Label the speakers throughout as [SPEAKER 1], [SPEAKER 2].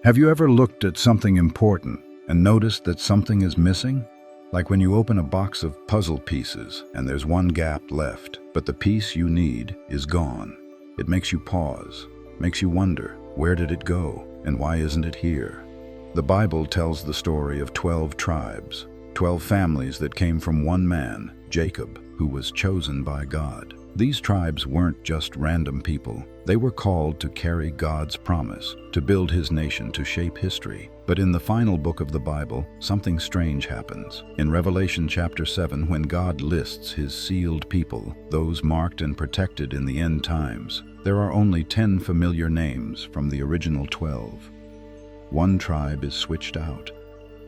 [SPEAKER 1] Have you ever looked at something important and noticed that something is missing? Like when you open a box of puzzle pieces and there's one gap left, but the piece you need is gone. It makes you pause, makes you wonder, where did it go and why isn't it here? The Bible tells the story of 12 tribes, 12 families that came from one man, Jacob, who was chosen by God. These tribes weren't just random people. They were called to carry God's promise, to build his nation, to shape history. But in the final book of the Bible, something strange happens. In Revelation chapter 7, when God lists his sealed people, those marked and protected in the end times, there are only 10 familiar names from the original 12. One tribe is switched out.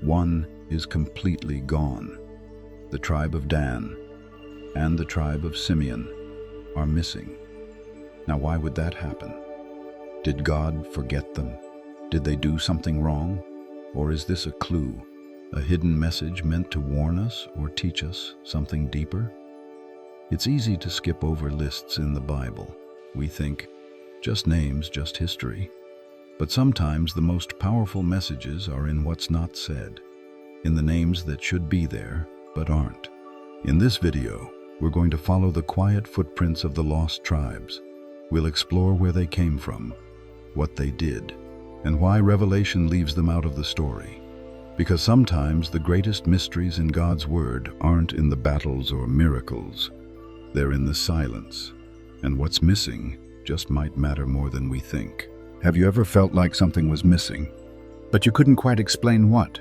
[SPEAKER 1] One is completely gone. The tribe of Dan and the tribe of Simeon are missing. Now, why would that happen? Did God forget them? Did they do something wrong? Or is this a clue, a hidden message meant to warn us or teach us something deeper? It's easy to skip over lists in the Bible. We think, just names, just history. But sometimes the most powerful messages are in what's not said, in the names that should be there but aren't. In this video, we're going to follow the quiet footprints of the lost tribes. We'll explore where they came from, what they did, and why Revelation leaves them out of the story. Because sometimes the greatest mysteries in God's Word aren't in the battles or miracles. They're in the silence. And what's missing just might matter more than we think. Have you ever felt like something was missing, but you couldn't quite explain what?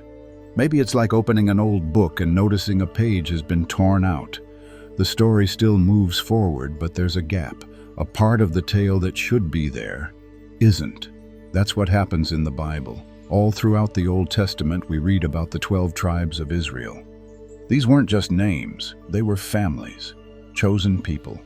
[SPEAKER 1] Maybe it's like opening an old book and noticing a page has been torn out. The story still moves forward, but there's a gap. A part of the tale that should be there isn't. That's what happens in the Bible. All throughout the Old Testament, we read about the 12 tribes of Israel. These weren't just names, they were families, chosen people.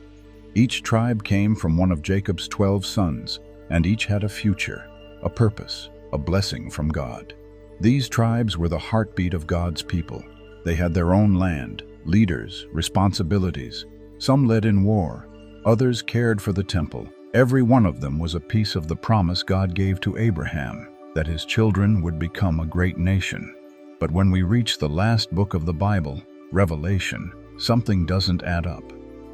[SPEAKER 1] Each tribe came from one of Jacob's 12 sons, and each had a future, a purpose, a blessing from God. These tribes were the heartbeat of God's people. They had their own land, leaders, responsibilities. Some led in war, others cared for the temple. Every one of them was a piece of the promise God gave to Abraham, that his children would become a great nation. But when we reach the last book of the Bible, Revelation, something doesn't add up.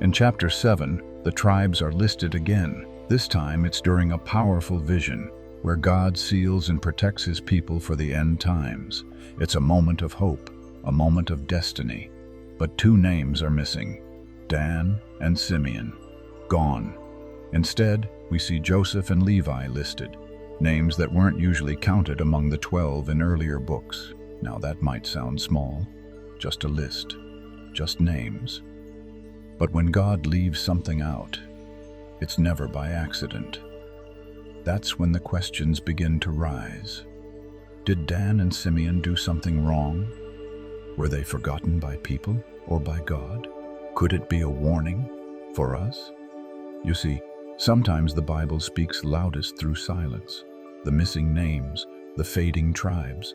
[SPEAKER 1] In chapter 7, the tribes are listed again. This time it's during a powerful vision, where God seals and protects his people for the end times. It's a moment of hope, a moment of destiny. But 2 names are missing, Dan and Simeon, gone. Instead, we see Joseph and Levi listed, names that weren't usually counted among the 12 in earlier books. Now that might sound small, just a list, just names. But when God leaves something out, it's never by accident. That's when the questions begin to rise. Did Dan and Simeon do something wrong? Were they forgotten by people or by God? Could it be a warning for us? You see, sometimes the Bible speaks loudest through silence. The missing names, the fading tribes,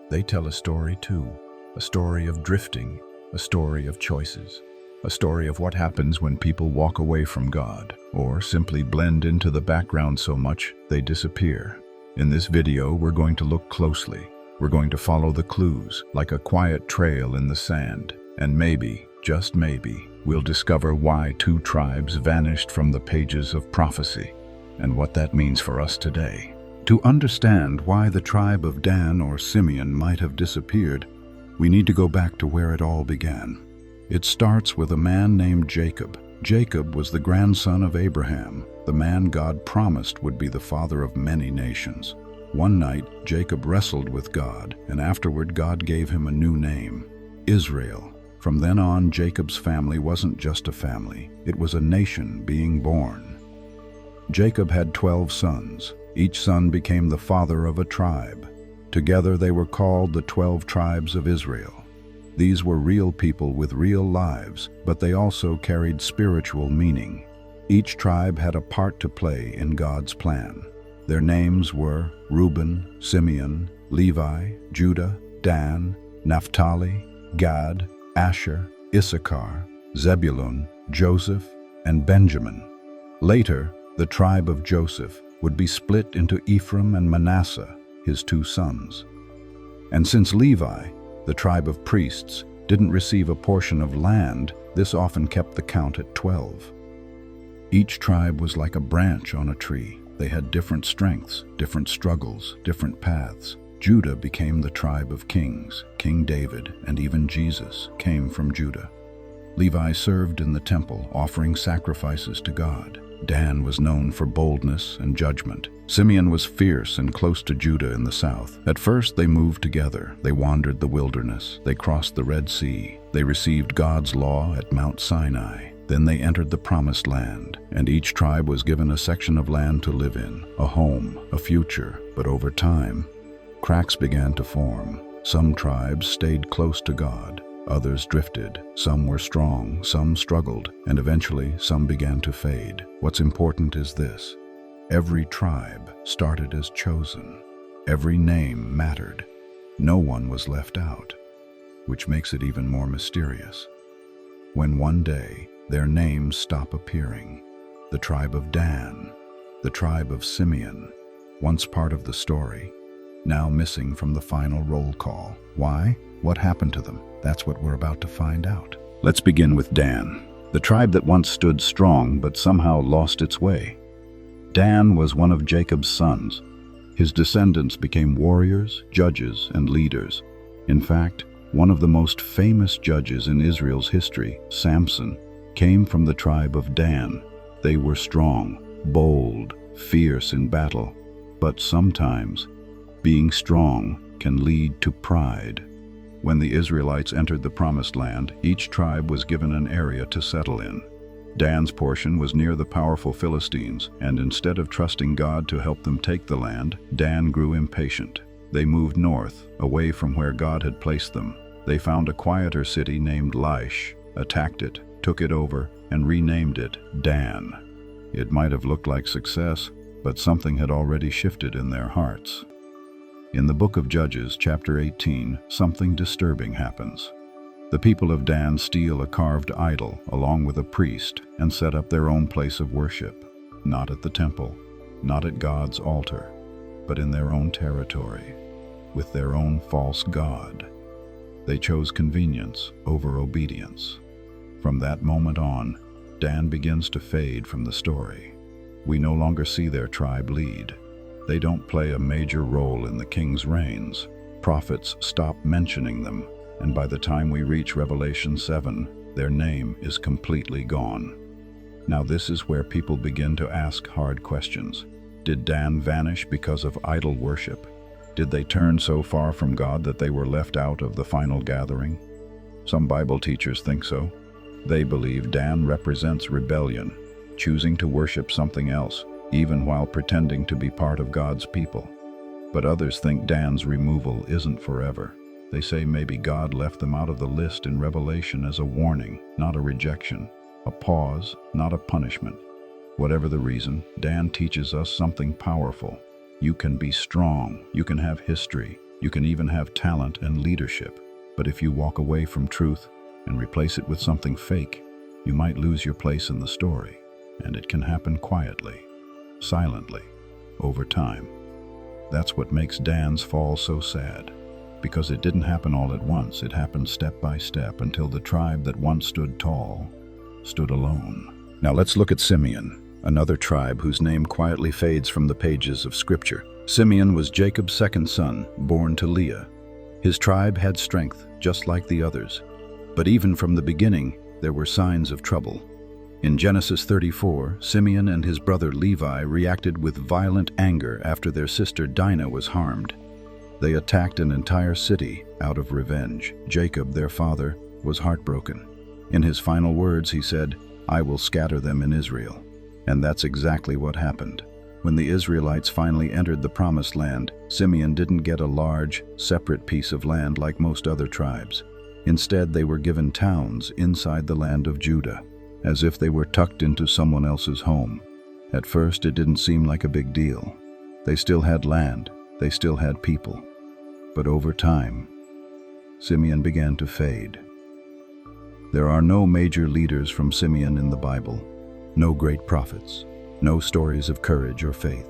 [SPEAKER 1] they tell a story too. A story of drifting, a story of choices, a story of what happens when people walk away from God, or simply blend into the background so much they disappear. In this video, we're going to look closely. We're going to follow the clues like a quiet trail in the sand, and maybe, just maybe, we'll discover why 2 tribes vanished from the pages of prophecy, and what that means for us today. To understand why the tribe of Dan or Simeon might have disappeared, we need to go back to where it all began. It starts with a man named Jacob. Jacob was the grandson of Abraham, the man God promised would be the father of many nations. One night, Jacob wrestled with God, and afterward God gave him a new name, Israel. From then on, Jacob's family wasn't just a family, it was a nation being born. Jacob had 12 sons. Each son became the father of a tribe. Together they were called the 12 tribes of Israel. These were real people with real lives, but they also carried spiritual meaning. Each tribe had a part to play in God's plan. Their names were Reuben, Simeon, Levi, Judah, Dan, Naphtali, Gad, Asher, Issachar, Zebulun, Joseph, and Benjamin. Later, the tribe of Joseph would be split into Ephraim and Manasseh. his 2 sons. And since Levi, the tribe of priests, didn't receive a portion of land, this often kept the count at 12. Each tribe was like a branch on a tree. They had different strengths, different struggles, different paths. Judah became the tribe of kings. King David and even Jesus came from Judah. Levi served in the temple, offering sacrifices to God. Dan was known for boldness and judgment. Simeon was fierce and close to Judah in the south. At first they moved together. They wandered the wilderness. They crossed the Red Sea. They received God's law at Mount Sinai. Then they entered the Promised Land, and each tribe was given a section of land to live in, a home, a future. But over time, cracks began to form. Some tribes stayed close to God. Others drifted. Some were strong, some struggled, and eventually some began to fade. What's important is this: every tribe started as chosen. Every name mattered. No one was left out, which makes it even more mysterious. When one day their names stop appearing, the tribe of Dan, the tribe of Simeon, once part of the story, now missing from the final roll call. Why? What happened to them? That's what we're about to find out. Let's begin with Dan, the tribe that once stood strong but somehow lost its way. Dan was one of Jacob's sons. His descendants became warriors, judges, and leaders. In fact, one of the most famous judges in Israel's history, Samson, came from the tribe of Dan. They were strong, bold, fierce in battle, but sometimes being strong can lead to pride. When the Israelites entered the Promised Land, each tribe was given an area to settle in. Dan's portion was near the powerful Philistines, and instead of trusting God to help them take the land, Dan grew impatient. They moved north, away from where God had placed them. They found a quieter city named Laish, attacked it, took it over, and renamed it Dan. It might have looked like success, but something had already shifted in their hearts. In the book of Judges, chapter 18, something disturbing happens. The people of Dan steal a carved idol along with a priest and set up their own place of worship, not at the temple, not at God's altar, but in their own territory, with their own false god. They chose convenience over obedience. From that moment on, Dan begins to fade from the story. We no longer see their tribe lead. They don't play a major role in the king's reigns. Prophets stop mentioning them, and by the time we reach Revelation 7, their name is completely gone. Now this is where people begin to ask hard questions. Did Dan vanish because of idol worship? Did they turn so far from God that they were left out of the final gathering? Some Bible teachers think so. They believe Dan represents rebellion, choosing to worship something else, even while pretending to be part of God's people. But others think Dan's removal isn't forever. They say maybe God left them out of the list in Revelation as a warning, not a rejection, a pause, not a punishment. Whatever the reason, Dan teaches us something powerful. You can be strong, you can have history, you can even have talent and leadership. But if you walk away from truth and replace it with something fake, you might lose your place in the story. And it can happen quietly, silently, over time. That's what makes Dan's fall so sad. Because it didn't happen all at once, it happened step by step until the tribe that once stood tall stood alone. Now let's look at Simeon, another tribe whose name quietly fades from the pages of Scripture. Simeon was Jacob's second son, born to Leah. His tribe had strength, just like the others. But even from the beginning, there were signs of trouble. In Genesis 34, Simeon and his brother Levi reacted with violent anger after their sister Dinah was harmed. They attacked an entire city out of revenge. Jacob, their father, was heartbroken. In his final words, he said, "I will scatter them in Israel." And that's exactly what happened. When the Israelites finally entered the Promised Land, Simeon didn't get a large, separate piece of land like most other tribes. Instead, they were given towns inside the land of Judah, as if they were tucked into someone else's home. At first, it didn't seem like a big deal. They still had land, they still had people. But over time, Simeon began to fade. There are no major leaders from Simeon in the Bible, no great prophets, no stories of courage or faith.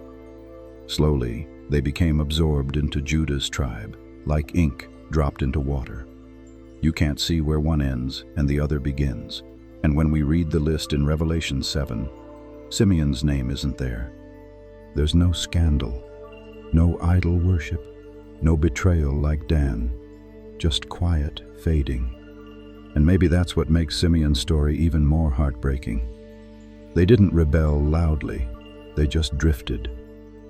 [SPEAKER 1] Slowly, They became absorbed into Judah's tribe, like ink dropped into water. You can't see where one ends and the other begins. And when we read the list in Revelation 7, Simeon's name isn't there. There's no scandal, no idol worship, no betrayal like Dan, just quiet fading. And maybe that's what makes Simeon's story even more heartbreaking. They didn't rebel loudly, they just drifted.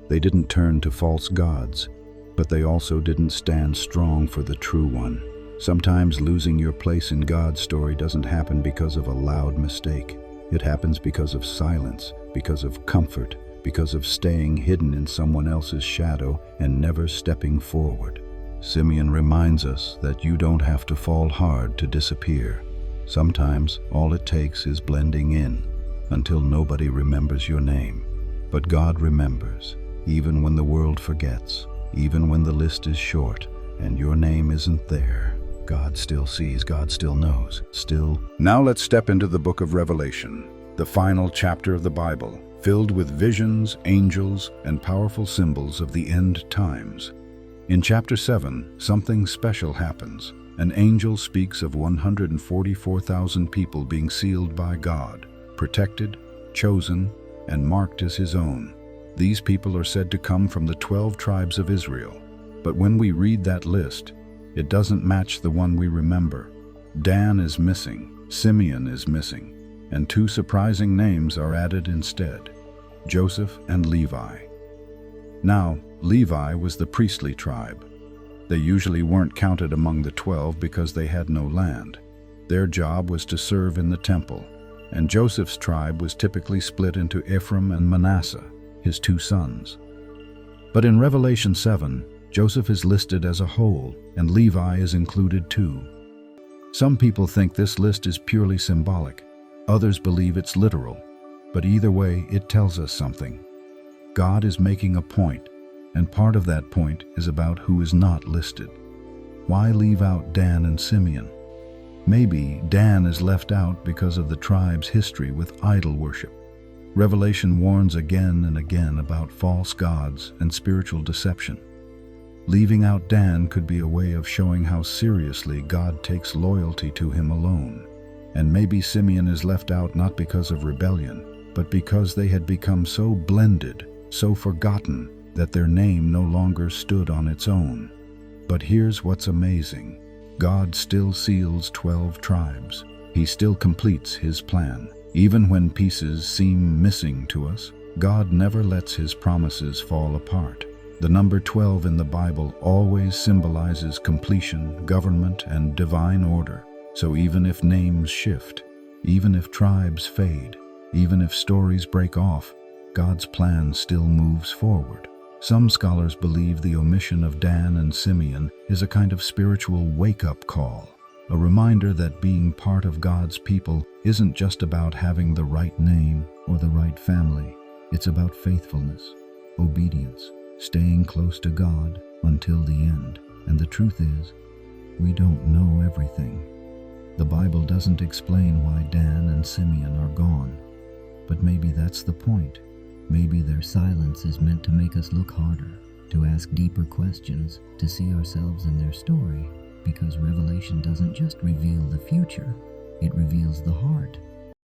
[SPEAKER 1] They didn't turn to false gods, but they also didn't stand strong for the true one. Sometimes losing your place in God's story doesn't happen because of a loud mistake. It happens because of silence, because of comfort, because of staying hidden in someone else's shadow and never stepping forward. Simeon reminds us that you don't have to fall hard to disappear. Sometimes all it takes is blending in until nobody remembers your name. But God remembers, even when the world forgets, even when the list is short and your name isn't there. God still sees, God still knows, still. Now let's step into the book of Revelation, the final chapter of the Bible, filled with visions, angels, and powerful symbols of the end times. In chapter 7, something special happens. An angel speaks of 144,000 people being sealed by God, protected, chosen, and marked as his own. These people are said to come from the 12 tribes of Israel. But when we read that list, it doesn't match the one we remember. Dan is missing, Simeon is missing, and two surprising names are added instead: Joseph and Levi. Now, Levi was the priestly tribe. They usually weren't counted among the 12 because they had no land. Their job was to serve in the temple, and Joseph's tribe was typically split into Ephraim and Manasseh, his two sons. But in Revelation 7, Joseph is listed as a whole, and Levi is included too. Some people think this list is purely symbolic. Others believe it's literal. But either way, it tells us something. God is making a point, and part of that point is about who is not listed. Why leave out Dan and Simeon? Maybe Dan is left out because of the tribe's history with idol worship. Revelation warns again and again about false gods and spiritual deception. Leaving out Dan could be a way of showing how seriously God takes loyalty to him alone. And maybe Simeon is left out not because of rebellion, but because they had become so blended, so forgotten, that their name no longer stood on its own. But here's what's amazing. God still seals 12 tribes. He still completes his plan. Even when pieces seem missing to us, God never lets his promises fall apart. The number 12 in the Bible always symbolizes completion, government, and divine order. So even if names shift, even if tribes fade, even if stories break off, God's plan still moves forward. Some scholars believe the omission of Dan and Simeon is a kind of spiritual wake-up call, a reminder that being part of God's people isn't just about having the right name or the right family. It's about faithfulness, obedience, staying close to God until the end. And the truth is, we don't know everything. The Bible doesn't explain why Dan and Simeon are gone. But maybe that's the point. Maybe their silence is meant to make us look harder, to ask deeper questions, to see ourselves in their story, because Revelation doesn't just reveal the future, it reveals the heart.